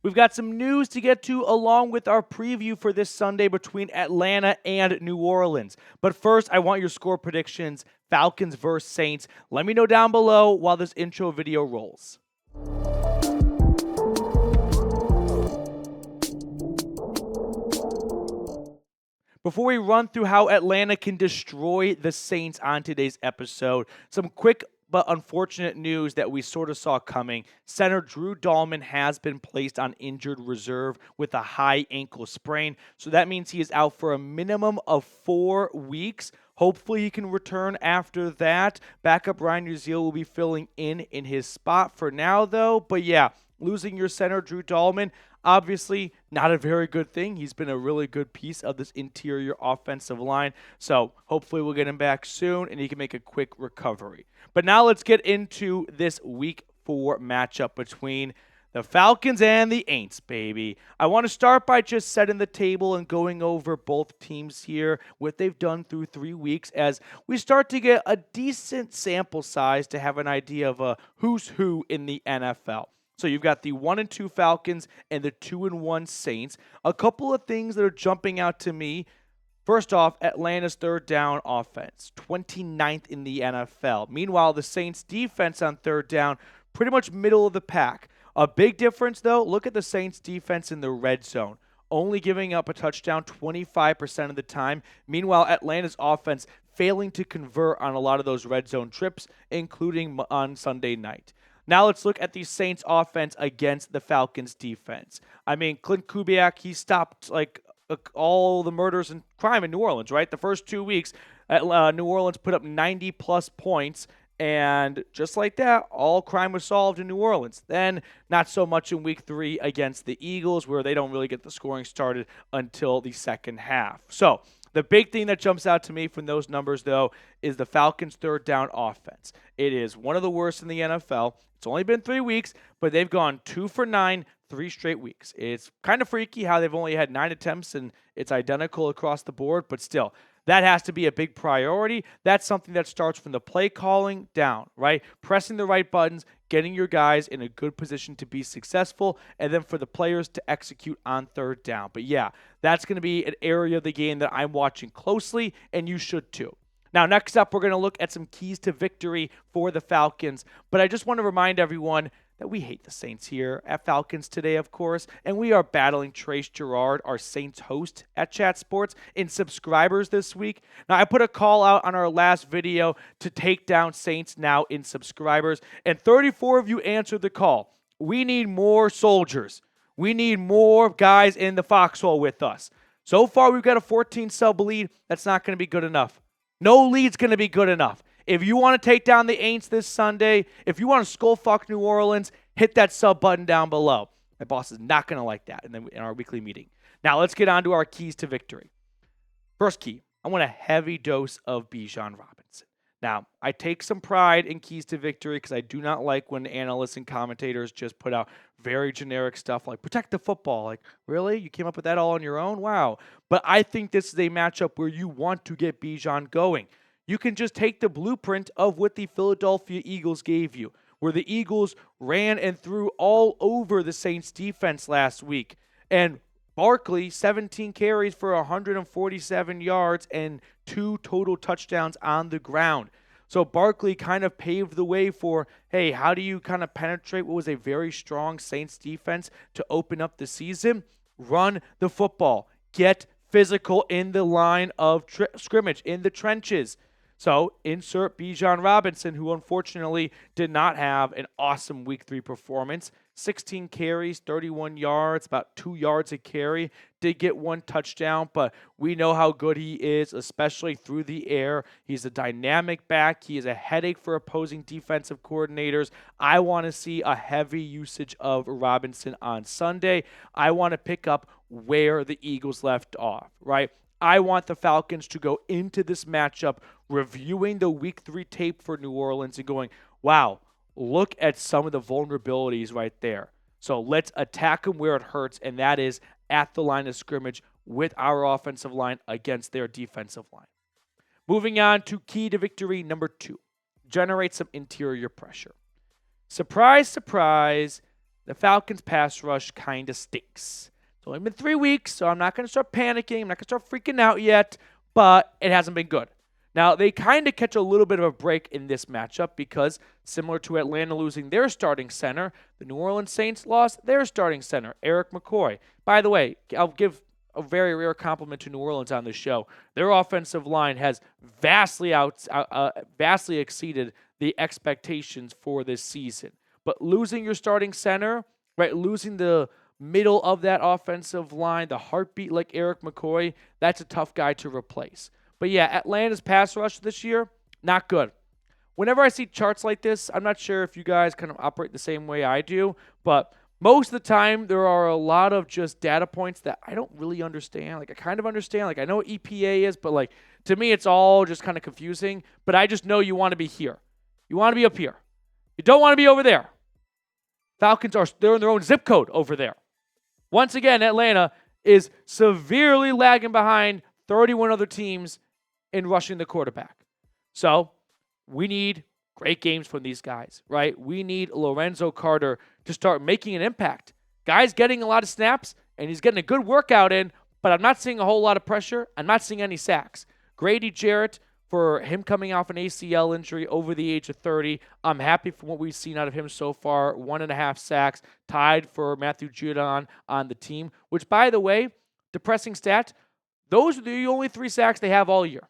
We've got some news to get to along with our preview for this Sunday between Atlanta and New Orleans. But first, I want your score predictions, Falcons versus Saints. Let me know down below while this intro video rolls. Before we run through how Atlanta can destroy the Saints on today's episode, some quick but unfortunate news that we sort of saw coming. Center Drew Dalman has been placed on injured reserve with a high ankle sprain, so that means he is out for a minimum of 4 weeks. Hopefully he can return after that. Backup Ryan Uziel will be filling in his spot for now, though. But yeah, losing your center, Drew Dalman, obviously not a very good thing. He's been a really good piece of this interior offensive line. So hopefully we'll get him back soon and he can make a quick recovery. But now let's get into this Week 4 matchup between the Falcons and the Aints, baby. I want to start by just setting the table and going over both teams here, what they've done through 3 weeks, as we start to get a decent sample size to have an idea of a who's who in the NFL. So you've got the 1-2 Falcons and the 2-1 Saints. A couple of things that are jumping out to me. First off, Atlanta's third down offense, 29th in the NFL. Meanwhile, the Saints defense on third down, pretty much middle of the pack. A big difference, though, look at the Saints defense in the red zone, only giving up a touchdown 25% of the time. Meanwhile, Atlanta's offense failing to convert on a lot of those red zone trips, including on Sunday night. Now let's look at the Saints offense against the Falcons defense. I mean, Clint Kubiak, he stopped all the murders and crime in New Orleans, right? The first 2 weeks, New Orleans put up 90-plus points, and just like that, all crime was solved in New Orleans. Then, not so much in Week 3 against the Eagles, where they don't really get the scoring started until the second half. So, the big thing that jumps out to me from those numbers, though, is the Falcons' third down offense. It is one of the worst in the NFL. It's only been 3 weeks, but they've gone 2 for 9, 3 straight weeks. It's kind of freaky how they've only had 9 attempts, and it's identical across the board, but still, that has to be a big priority. That's something that starts from the play calling down, right? Pressing the right buttons, getting your guys in a good position to be successful, and then for the players to execute on third down. But yeah, that's going to be an area of the game that I'm watching closely, and you should too. Now, next up, we're going to look at some keys to victory for the Falcons. But I just want to remind everyone that we hate the Saints here at Falcons Today, of course, and we are battling Trace Gerard, our Saints host at Chat Sports, in subscribers this week. Now, I put a call out on our last video to take down Saints now in subscribers, and 34 of you answered the call. We need more soldiers. We need more guys in the foxhole with us. So far, we've got a 14-sub lead. That's not going to be good enough. No lead's going to be good enough. If you want to take down the Aints this Sunday, if you want to skull fuck New Orleans, hit that sub button down below. My boss is not going to like that in our weekly meeting. Now, let's get on to our keys to victory. First key, I want a heavy dose of Bijan Robinson. Now, I take some pride in keys to victory because I do not like when analysts and commentators just put out very generic stuff like protect the football. Like, really? You came up with that all on your own? Wow. But I think this is a matchup where you want to get Bijan going. You can just take the blueprint of what the Philadelphia Eagles gave you, where the Eagles ran and threw all over the Saints defense last week. And Barkley, 17 carries for 147 yards and 2 total touchdowns on the ground. So Barkley kind of paved the way for, hey, how do you kind of penetrate what was a very strong Saints defense to open up the season? Run the football. Get physical in the line of scrimmage, in the trenches. So insert Bijan Robinson, who unfortunately did not have an awesome Week 3 performance. 16 carries, 31 yards, about 2 yards a carry. Did get 1 touchdown, but we know how good he is, especially through the air. He's a dynamic back. He is a headache for opposing defensive coordinators. I want to see a heavy usage of Robinson on Sunday. I want to pick up where the Eagles left off, right? I want the Falcons to go into this matchup reviewing the Week 3 tape for New Orleans and going, wow, look at some of the vulnerabilities right there. So let's attack them where it hurts, and that is at the line of scrimmage with our offensive line against their defensive line. Moving on to key to victory number 2, generate some interior pressure. Surprise, surprise, the Falcons pass rush kind of stinks. It's only been 3 weeks, so I'm not going to start panicking. I'm not going to start freaking out yet, but it hasn't been good. Now, they kind of catch a little bit of a break in this matchup because, similar to Atlanta losing their starting center, the New Orleans Saints lost their starting center, Eric McCoy. By the way, I'll give a very rare compliment to New Orleans on this show. Their offensive line has vastly exceeded the expectations for this season. But losing your starting center, right, losing the middle of that offensive line, the heartbeat like Eric McCoy, that's a tough guy to replace. But yeah, Atlanta's pass rush this year, not good. Whenever I see charts like this, I'm not sure if you guys kind of operate the same way I do, but most of the time there are a lot of just data points that I don't really understand. Like I kind of understand, like I know what EPA is, but like to me it's all just kind of confusing. But I just know you want to be here. You want to be up here. You don't want to be over there. Falcons they're in their own zip code over there. Once again, Atlanta is severely lagging behind 31 other teams in rushing the quarterback. So we need great games from these guys, right? We need Lorenzo Carter to start making an impact. Guy's getting a lot of snaps, and he's getting a good workout in, but I'm not seeing a whole lot of pressure. I'm not seeing any sacks. Grady Jarrett, for him coming off an ACL injury over the age of 30, I'm happy for what we've seen out of him so far. 1.5 sacks, tied for Matthew Judon on the team, which, by the way, depressing stat, those are the only 3 sacks they have all year.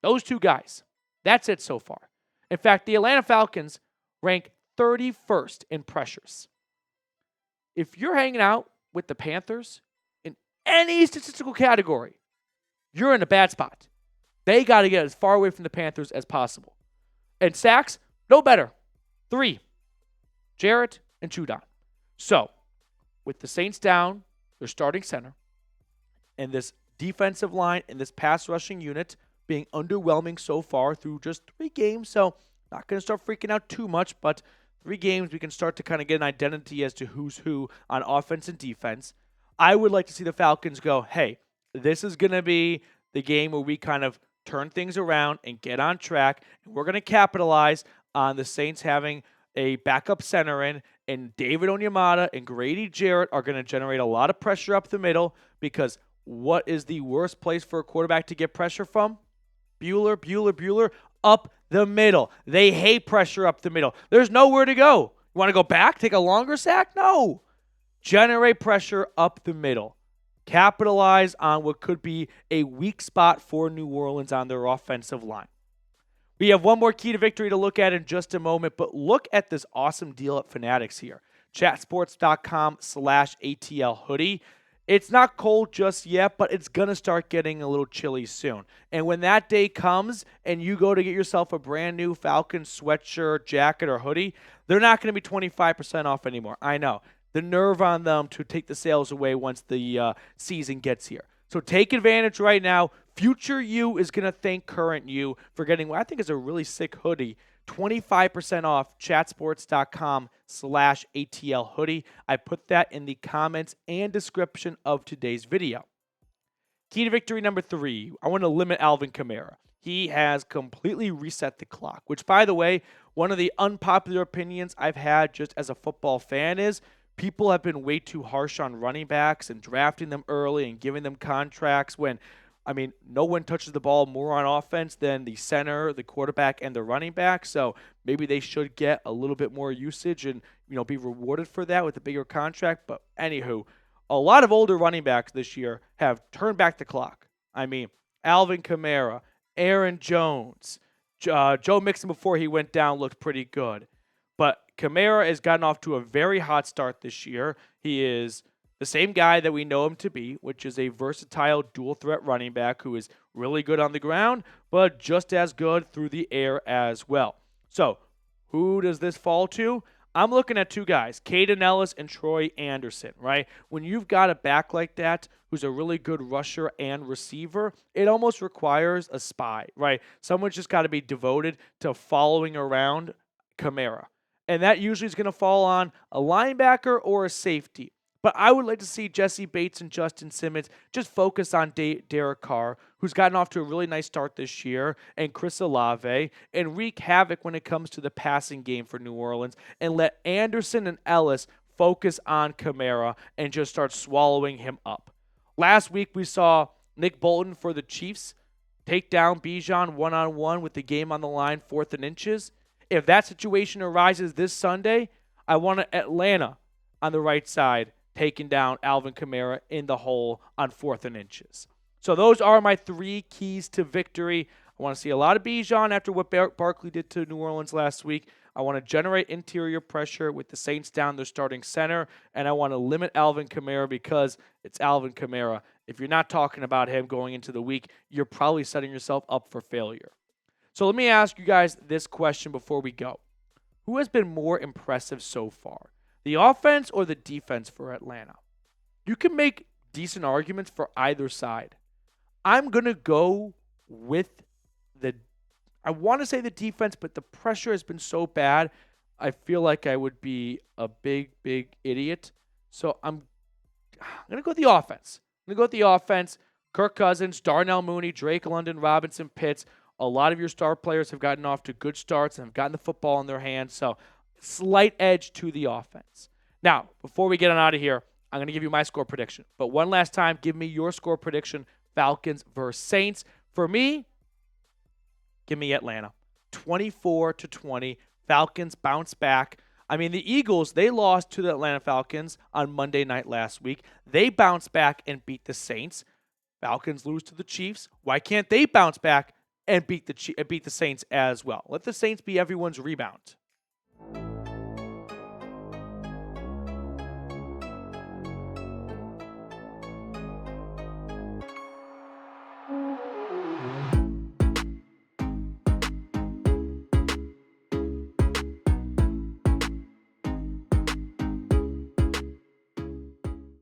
Those 2 guys. That's it so far. In fact, the Atlanta Falcons rank 31st in pressures. If you're hanging out with the Panthers in any statistical category, you're in a bad spot. They got to get as far away from the Panthers as possible. And sacks, no better. 3. Jarrett and Judon. So, with the Saints down, their starting center, and this defensive line and this pass rushing unit being underwhelming so far through just 3 games. So not going to start freaking out too much, but 3 games we can start to kind of get an identity as to who's who on offense and defense. I would like to see the Falcons go, hey, this is going to be the game where we kind of turn things around and get on track. And we're going to capitalize on the Saints having a backup center in, and David Onyemata and Grady Jarrett are going to generate a lot of pressure up the middle, because what is the worst place for a quarterback to get pressure from? Bueller, up the middle. They hate pressure up the middle. There's nowhere to go. You want to go back, take a longer sack? No. Generate pressure up the middle. Capitalize on what could be a weak spot for New Orleans on their offensive line. We have one more key to victory to look at in just a moment, but look at this awesome deal at Fanatics here. Chatsports.com/ATL hoodie. It's not cold just yet, but it's going to start getting a little chilly soon. And when that day comes and you go to get yourself a brand new Falcons sweatshirt, jacket, or hoodie, they're not going to be 25% off anymore. I know. The nerve on them to take the sales away once the season gets here. So take advantage right now. Future you is going to thank current you for getting what I think is a really sick hoodie. 25% off chatsports.com/ATL hoodie. I put that in the comments and description of today's video. Key to victory number 3. I want to limit Alvin Kamara. He has completely reset the clock, which, by the way, one of the unpopular opinions I've had just as a football fan is people have been way too harsh on running backs and drafting them early and giving them contracts when, I mean, no one touches the ball more on offense than the center, the quarterback, and the running back. So maybe they should get a little bit more usage and, be rewarded for that with a bigger contract. But anywho, a lot of older running backs this year have turned back the clock. I mean, Alvin Kamara, Aaron Jones, Joe Mixon before he went down looked pretty good. But Kamara has gotten off to a very hot start this year. He is the same guy that we know him to be, which is a versatile dual-threat running back who is really good on the ground, but just as good through the air as well. So, who does this fall to? I'm looking at 2 guys, Kaden Elliss and Troy Andersen, right? When you've got a back like that who's a really good rusher and receiver, it almost requires a spy, right? Someone's just got to be devoted to following around Kamara. And that usually is going to fall on a linebacker or a safety. But I would like to see Jesse Bates and Justin Simmons just focus on Derek Carr, who's gotten off to a really nice start this year, and Chris Olave, and wreak havoc when it comes to the passing game for New Orleans, and let Andersen and Ellis focus on Kamara and just start swallowing him up. Last week, we saw Nick Bolton for the Chiefs take down Bijan one-on-one with the game on the line, 4th and inches. If that situation arises this Sunday, I want Atlanta on the right side taking down Alvin Kamara in the hole on 4th and inches. So those are my 3 keys to victory. I want to see a lot of Bijan after what Barkley did to New Orleans last week. I want to generate interior pressure with the Saints down their starting center, and I want to limit Alvin Kamara because it's Alvin Kamara. If you're not talking about him going into the week, you're probably setting yourself up for failure. So let me ask you guys this question before we go. Who has been more impressive so far, the offense or the defense for Atlanta? You can make decent arguments for either side. I'm going to go with I want to say the defense, but the pressure has been so bad, I feel like I would be a big idiot. So I'm going to go with the offense. Kirk Cousins, Darnell Mooney, Drake London, Robinson, Pitts. A lot of your star players have gotten off to good starts and have gotten the football in their hands. So slight edge to the offense. Now, before we get on out of here, I'm going to give you my score prediction. But one last time, give me your score prediction, Falcons versus Saints. For me, give me Atlanta. 24-20. Falcons bounce back. I mean, the Eagles, they lost to the Atlanta Falcons on Monday night last week. They bounced back and beat the Saints. Falcons lose to the Chiefs. Why can't they bounce back and beat the Saints as well? Let the Saints be everyone's rebound.